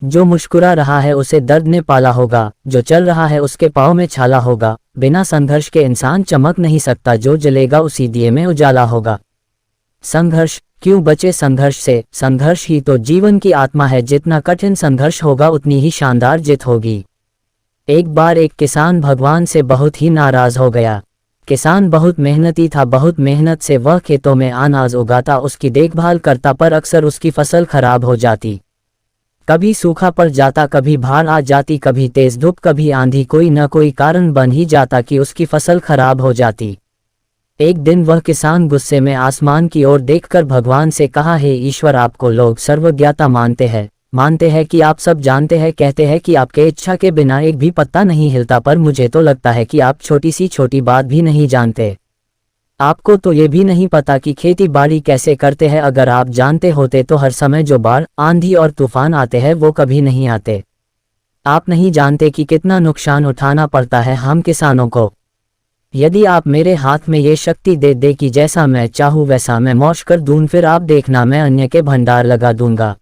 जो मुस्कुरा रहा है उसे दर्द ने पाला होगा, जो चल रहा है उसके पाँव में छाला होगा। बिना संघर्ष के इंसान चमक नहीं सकता, जो जलेगा उसी दिए में उजाला होगा। संघर्ष क्यों बचे संघर्ष से? संघर्ष ही तो जीवन की आत्मा है। जितना कठिन संघर्ष होगा उतनी ही शानदार जीत होगी। एक बार एक किसान भगवान से बहुत ही नाराज हो गया। किसान बहुत मेहनती था, बहुत मेहनत से वह खेतों में अनाज उगाता, उसकी देखभाल करता, पर अक्सर उसकी फसल खराब हो जाती। कभी सूखा पड़ जाता, कभी बाढ़ आ जाती, कभी तेज धूप, कभी आंधी, कोई न कोई कारण बन ही जाता कि उसकी फसल खराब हो जाती। एक दिन वह किसान गुस्से में आसमान की ओर देखकर भगवान से कहा, हे ईश्वर, आपको लोग सर्वज्ञाता मानते हैं कि आप सब जानते हैं, कहते हैं कि आपके इच्छा के बिना एक भी पत्ता नहीं हिलता, पर मुझे तो लगता है कि आप छोटी सी छोटी बात भी नहीं जानते। आपको तो ये भी नहीं पता कि खेती बाड़ी कैसे करते हैं। अगर आप जानते होते तो हर समय जो बाढ़, आंधी और तूफान आते हैं वो कभी नहीं आते। आप नहीं जानते कि कितना नुकसान उठाना पड़ता है हम किसानों को। यदि आप मेरे हाथ में ये शक्ति दे दे कि जैसा मैं चाहूँ वैसा मैं मौज कर दूं, फिर आप देखना मैं अन्य के भंडार लगा दूंगा।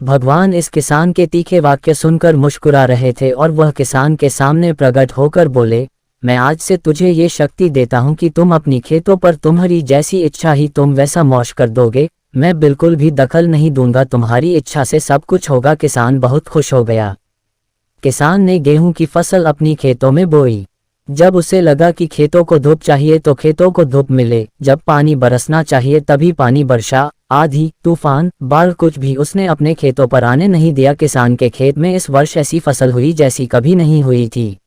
भगवान इस किसान के तीखे वाक्य सुनकर मुस्कुरा रहे थे और वह किसान के सामने प्रकट होकर बोले, मैं आज से तुझे ये शक्ति देता हूँ कि तुम अपनी खेतों पर तुम्हारी जैसी इच्छा ही तुम वैसा मौज कर दोगे। मैं बिल्कुल भी दखल नहीं दूंगा, तुम्हारी इच्छा से सब कुछ होगा। किसान बहुत खुश हो गया। किसान ने गेहूं की फसल अपनी खेतों में बोई। जब उसे लगा कि खेतों को धूप चाहिए तो खेतों को धूप मिले, जब पानी बरसना चाहिए तभी पानी बरसा। आंधी, तूफान, बाढ़ कुछ भी उसने अपने खेतों पर आने नहीं दिया। किसान के खेत में इस वर्ष ऐसी फसल हुई जैसी कभी नहीं हुई थी।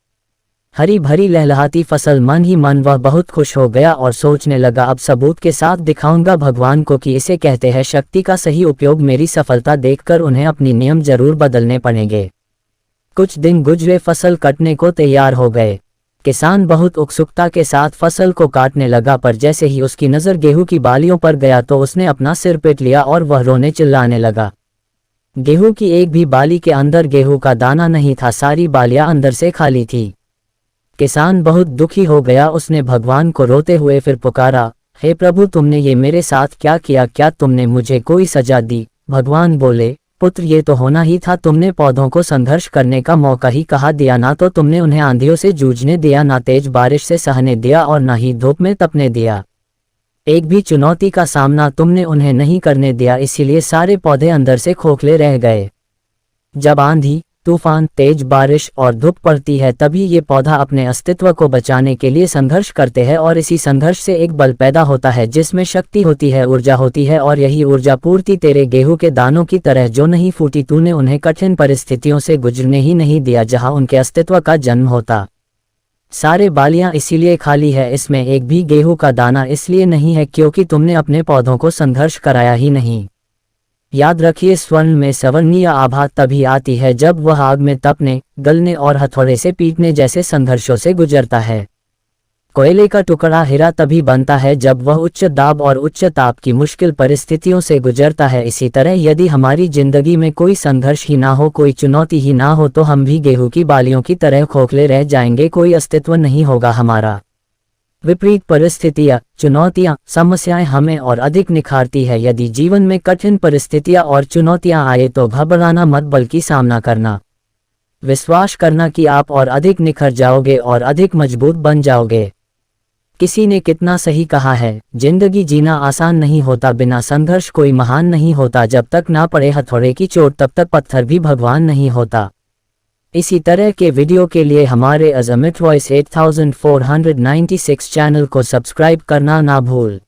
हरी भरी लहलहाती फसल। मन ही मन वह बहुत खुश हो गया और सोचने लगा, अब सबूत के साथ दिखाऊंगा भगवान को कि इसे कहते हैं शक्ति का सही उपयोग। मेरी सफलता देखकर उन्हें अपनी नियम जरूर बदलने पड़ेंगे। कुछ दिन गुजरे, फसल कटने को तैयार हो गए। किसान बहुत उत्सुकता के साथ फसल को काटने लगा, पर जैसे ही उसकी नज़र गेहूं की बालियों पर गया तो उसने अपना सिर पीट लिया और वह रोने चिल्लाने लगा। गेहूं की एक भी बाली के अंदर गेहूं का दाना नहीं था, सारी बालियां अंदर से खाली थी। किसान बहुत दुखी हो गया। उसने भगवान को रोते हुए फिर पुकारा, हे प्रभु, तुमने ये मेरे साथ क्या किया? क्या तुमने मुझे कोई सजा दी? भगवान बोले, पुत्र, ये तो होना ही था। तुमने पौधों को संघर्ष करने का मौका ही कहाँ दिया? ना तो तुमने उन्हें आंधियों से जूझने दिया, ना तेज बारिश से सहने दिया और ना ही धूप में तपने दिया। एक भी चुनौती का सामना तुमने उन्हें नहीं करने दिया, इसीलिए सारे पौधे अंदर से खोखले रह गए। जब आंधी, तूफान, तेज बारिश और धूप पड़ती है तभी ये पौधा अपने अस्तित्व को बचाने के लिए संघर्ष करते हैं, और इसी संघर्ष से एक बल पैदा होता है जिसमें शक्ति होती है, ऊर्जा होती है, और यही ऊर्जा पूर्ति तेरे गेहूं के दानों की तरह जो नहीं फूटी। तूने उन्हें कठिन परिस्थितियों से गुजरने ही नहीं दिया जहां उनके अस्तित्व का जन्म होता। सारे बालियां इसीलिए खाली है, इसमें एक भी गेहूं का दाना इसलिए नहीं है क्योंकि तुमने अपने पौधों को संघर्ष कराया ही नहीं। याद रखिए, स्वर्ण में सवर्णीय आभा तभी आती है जब वह आग में तपने, गलने और हथौड़े से पीटने जैसे संघर्षों से गुजरता है। कोयले का टुकड़ा हीरा तभी बनता है जब वह उच्च दाब और उच्च ताप की मुश्किल परिस्थितियों से गुजरता है। इसी तरह यदि हमारी जिंदगी में कोई संघर्ष ही ना हो, कोई चुनौती ही ना हो, तो हम भी गेहूं की बालियों की तरह खोखले रह जाएंगे, कोई अस्तित्व नहीं होगा हमारा। विपरीत परिस्थितियां, चुनौतियां, समस्याएं हमें और अधिक निखारती है। यदि जीवन में कठिन परिस्थितियां और चुनौतियां आए तो घबराना मत, बल्कि सामना करना। विश्वास करना कि आप और अधिक निखर जाओगे और अधिक मजबूत बन जाओगे। किसी ने कितना सही कहा है, जिंदगी जीना आसान नहीं होता, बिना संघर्ष कोई महान नहीं होता। जब तक ना पड़े हथौड़े की चोट तब तक पत्थर भी भगवान नहीं होता। इसी तरह के वीडियो के लिए हमारे अजमित वॉइस 8496 चैनल को सब्सक्राइब करना ना भूल।